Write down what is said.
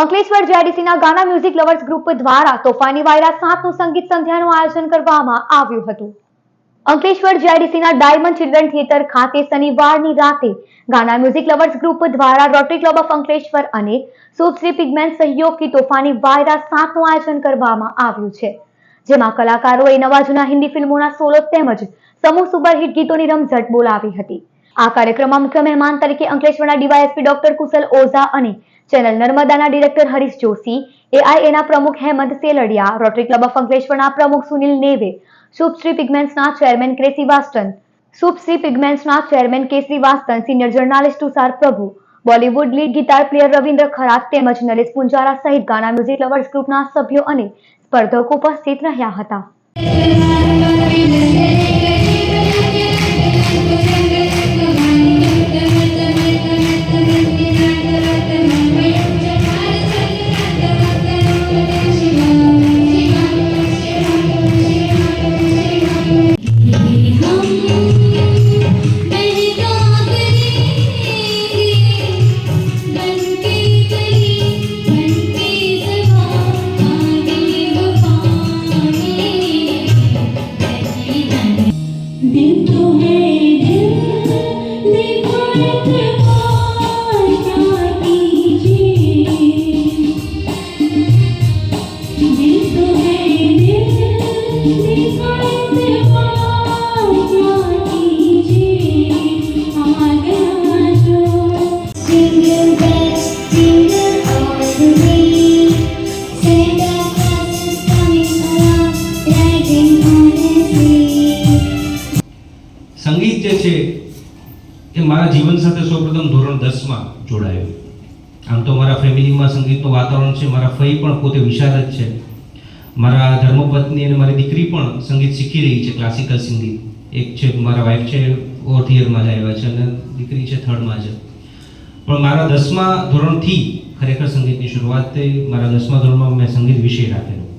અંકલેશ્વર જેડીસીના ગાના music lovers group દ્વારા તોફાની વાયરા 7નું સંગીત સંધ્યાનું આયોજન કરવામાં આવ્યું હતું. અંકલેશ્વર જેડીસીના ડાયમંડ ચિલ્ડ્રન થિયેટર ખાતે શનિવારની રાતે ગાના મ્યુઝિક લવર્સ ગ્રુપ દ્વારા રોટરી ક્લબ ઓફ અંકલેશ્વર અને શુભશ્રી પિગમેન્ટ સહયોગથી તોફાની વાયરા 7નું આયોજન કરવામાં આવ્યું છે, જેમાં કલાકારોએ નવા જૂના હિન્દી ફિલ્મોના સોલો તેમજ સમૂહ સુપરહિટ ગીતોની રમઝટ બોલાવી હતી. આ કાર્યક્રમમાં મુખ્ય મહેમાન તરીકે અંકલેશ્વરના ડીવાયએસપી ડોક્ટર કુશલ ઓઝા અને ચેનલ નર્મદાના ડિરેક્ટર હરીશ જોશી, એઆઈએના પ્રમુખ Hemant Seldiya, rotary club of અંકલેશ્વરના પ્રમુખ સુનિલ નેવે, શુભશ્રી પિગમેન્ટ્સના ચેરમેન કે શ્રીવાસ્તન, senior journalist Tushar Prabhu, Bollywood lead guitar player Ravindra Kharat તેમજ નરેશ પુંજારા સહિત ગાના મ્યુઝિક લવર્સ ગ્રુપના સભ્યો અને સ્પર્ધકો ઉપસ્થિત રહ્યા હતા. સંગીત જે છે એ મારા જીવન સાથે સૌપ્રથમ ધોરણ 10 માં જોડાયું. આમ તો મારા ફેમિલીમાં સંગીતનું વાતાવરણ છે. મારા ફઈ પણ પોતે વિશારદ છે. મારા ધર્મપત્ની અને મારી દીકરી પણ સંગીત શીખી રહી છે, ક્લાસિકલ સંગીત. એક છે મારા વાઇફ છે 4th યરમાં જ આવ્યા છે અને દીકરી છે 3rd માં છે. પણ મારા 10મા ધોરણથી ખરેખર સંગીતની શરૂઆત થઈ. મારા 10મા ધોરણમાં મેં સંગીત વિષય રાખેલો.